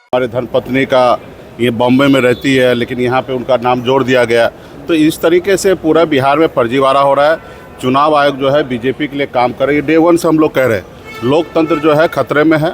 हमारे धर्मपत्नी का ये बॉम्बे में रहती है, लेकिन यहाँ पे उनका नाम जोड़ दिया गया। तो इस तरीके से पूरा बिहार में फर्जीवाड़ा हो रहा है। चुनाव आयोग जो है बीजेपी के लिए काम कर रही है। डे वन से हम लोग कह रहे हैं लोकतंत्र जो है खतरे में है।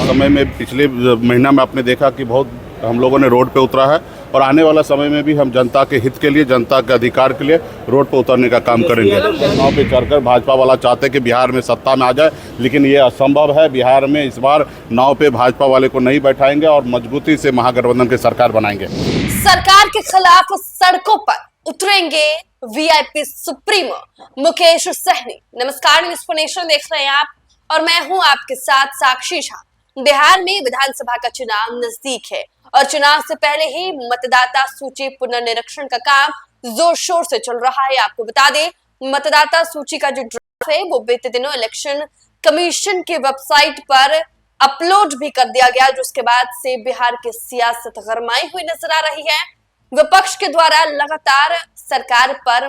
समय में पिछले महीना में आपने देखा कि बहुत हम लोगों ने रोड पे उतरा है, और आने वाला समय में भी हम जनता के हित के लिए, जनता के अधिकार के लिए रोड पे उतरने का काम करेंगे। चुनाव पे चढ़कर भाजपा वाला चाहते हैं कि बिहार में सत्ता में आ जाए, लेकिन ये असंभव है। बिहार में इस बार नाव पे भाजपा वाले को नहीं बैठाएंगे और मजबूती से महागठबंधन की सरकार बनाएंगे। सरकार के खिलाफ सड़कों पर उतरेंगे वीआईपी सुप्रीमो मुकेश सहनी। नमस्कार, न्यूज़ नेशन देख रहे हैं आप और मैं हूं आपके साथ साक्षी झा। बिहार में विधानसभा का चुनाव नजदीक है और चुनाव से पहले ही मतदाता सूची पुनर्निरीक्षण का काम जोर शोर से चल रहा है। आपको बता दें, मतदाता सूची का जो ड्राफ्ट है वो बीते दिनों इलेक्शन कमीशन की वेबसाइट पर अपलोड भी कर दिया गया, जिसके बाद से बिहार की सियासत गरमाई हुई नजर आ रही है। विपक्ष के द्वारा लगातार सरकार पर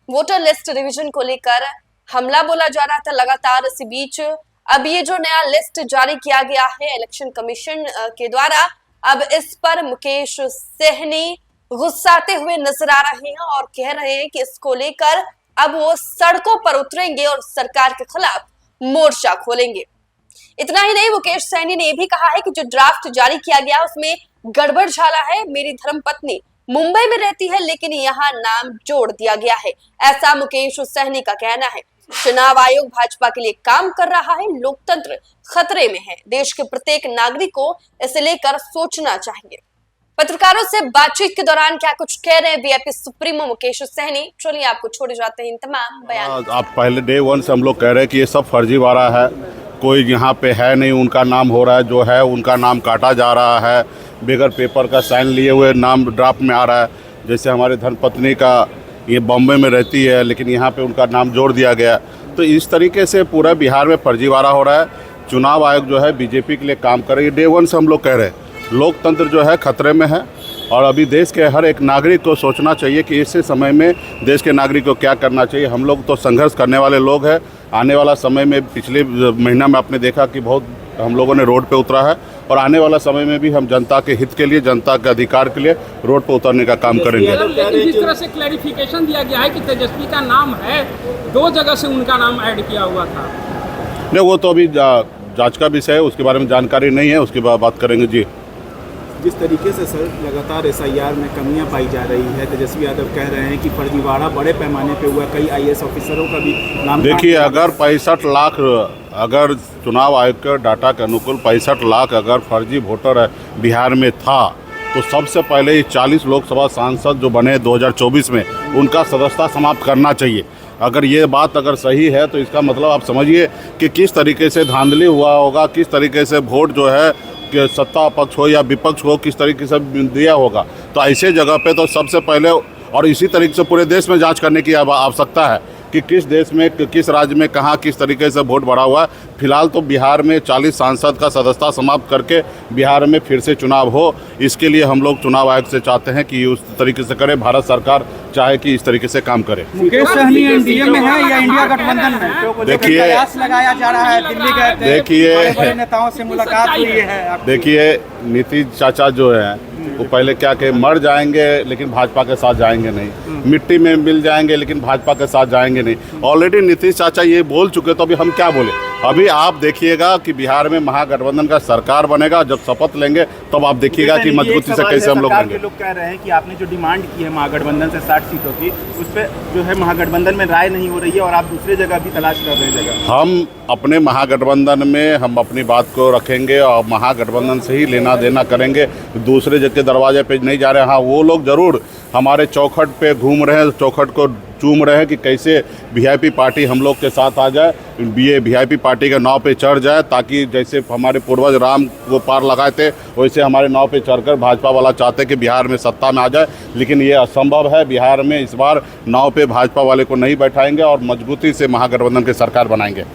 वोटर लिस्ट रिवीजन को लेकर हमला बोला जा रहा था लगातार। इसी बीच अब ये जो नया लिस्ट जारी किया गया है इलेक्शन कमीशन के द्वारा, अब इस पर मुकेश सहनी गुस्साते हुए नजर आ रहे हैं और कह रहे हैं कि इसको लेकर अब वो सड़कों पर उतरेंगे और सरकार के खिलाफ मोर्चा खोलेंगे। इतना ही नहीं, मुकेश सहनी ने यह भी कहा है कि जो ड्राफ्ट जारी किया गया उसमें गड़बड़ झाला है। मेरी धर्मपत्नी मुंबई में रहती है, लेकिन यहाँ नाम जोड़ दिया गया है, ऐसा मुकेश सहनी का कहना है। चुनाव आयोग भाजपा के लिए काम कर रहा है, लोकतंत्र खतरे में है, देश के प्रत्येक नागरिक को इसे लेकर सोचना चाहिए। पत्रकारों से बातचीत के दौरान क्या कुछ कह रहे हैं वीआईपी सुप्रीमो मुकेश सहनी, चलिए आपको छोड़े जाते हैं इन तमाम बयान। आप पहले डे वन से हम लोग कह रहे हैं कि ये सब फर्जीवाड़ा है, कोई यहाँ पे है नहीं, उनका नाम हो रहा है, जो है उनका नाम काटा जा रहा है, बगैर पेपर का साइन लिए हुए नाम ड्राफ्ट में आ रहा है। जैसे हमारे धर्मपत्नी का ये बॉम्बे में रहती है, लेकिन यहाँ पे उनका नाम जोड़ दिया गया। तो इस तरीके से पूरा बिहार में फर्जीवाड़ा हो रहा है। चुनाव आयोग जो है बीजेपी के लिए काम कर रही है। डे वन से हम लोग कह रहे हैं लोकतंत्र जो है खतरे में है, और अभी देश के हर एक नागरिक को सोचना चाहिए कि इस समय में देश के नागरिक को क्या करना चाहिए। हम लोग तो संघर्ष करने वाले लोग हैं। आने वाला समय में पिछले महीना में आपने देखा कि बहुत हम लोगों ने रोड पे उतरा है, और आने वाला समय में भी हम जनता के हित के लिए, जनता के अधिकार के लिए रोड पे उतरने का काम करेंगे। लेकिन जिस तरह से क्लैरिफिकेशन दिया गया है कि तेजस्वी का नाम है, 2 जगह से उनका नाम ऐड किया हुआ था। नहीं, वो तो अभी जांच का विषय है, उसके बारे में जानकारी नहीं है, उसके बाद बात करेंगे। जी, जिस तरीके से सर लगातार एसआईआर में कमियां पाई जा रही है, तेजस्वी यादव कह रहे हैं कि फर्जीवाड़ा बड़े पैमाने पे हुआ, कई आईएएस ऑफिसरों का भी नाम। देखिए, अगर 65 लाख, अगर चुनाव आयोग के डाटा के अनुकूल 65 लाख अगर फर्जी वोटर बिहार में था, तो सबसे पहले ये 40 लोकसभा सांसद जो बने 2024 में, उनका सदस्यता समाप्त करना चाहिए। अगर ये बात अगर सही है तो इसका मतलब आप समझिए कि किस तरीके से धांधली हुआ होगा, किस तरीके से वोट जो है कि सत्ता पक्ष हो या विपक्ष हो, किस तरीके से दिया होगा। तो ऐसे जगह पे तो सबसे पहले, और इसी तरीके से पूरे देश में जांच करने की आवश्यकता है कि किस देश में, किस राज्य में, कहाँ किस तरीके से वोट बढ़ा हुआ है। फिलहाल तो बिहार में 40 सांसद का सदस्यता समाप्त करके बिहार में फिर से चुनाव हो, इसके लिए हम लोग चुनाव आयोग से चाहते हैं कि उस तरीके से करे। भारत सरकार चाहे कि इस तरीके से काम करे। मुकेश सहनी एनडीए में है या इंडिया गठबंधन में? देखिए, प्रयास लगाया जा रहा है, दिल्ली गए थे, देखिए बड़े नेताओं से मुलाकात हुई है। देखिए, नीतीश चाचा जो है वो पहले क्या कहे, मर जाएंगे लेकिन भाजपा के साथ जाएंगे नहीं, मिट्टी में मिल जाएंगे लेकिन भाजपा के साथ जाएंगे नहीं। ऑलरेडी नीतीश चाचा ये बोल चुके, तो अभी हम क्या बोले। अभी आप देखिएगा कि बिहार में महागठबंधन का सरकार बनेगा, जब शपथ लेंगे तब आप देखिएगा कि मजबूती से कैसे हम लोग लेंगे। लोग कह रहे हैं कि आपने जो डिमांड की है महागठबंधन से 60 सीटों की, उस पर जो है महागठबंधन में राय नहीं हो रही है और आप दूसरे जगह भी तलाश कर रहे हैं जगह। हम अपने महागठबंधन में हम अपनी बात को रखेंगे और महागठबंधन से ही लेना देना करेंगे, दूसरे जगह दरवाजे पे नहीं जा रहे। हाँ, वो लोग जरूर हमारे चौखट पे घूम रहे हैं, चौखट को चूम रहे हैं कि कैसे वीआईपी पार्टी हम लोग के साथ आ जाए, ये वीआईपी पार्टी के नाव पे चढ़ जाए, ताकि जैसे हमारे पूर्वज राम को पार लगाए थे वैसे हमारे नाव पे चढ़कर भाजपा वाला चाहते कि बिहार में सत्ता में आ जाए, लेकिन ये असंभव है। बिहार में इस बार नाव पे भाजपा वाले को नहीं बैठाएंगे और मजबूती से महागठबंधन की सरकार बनाएंगे।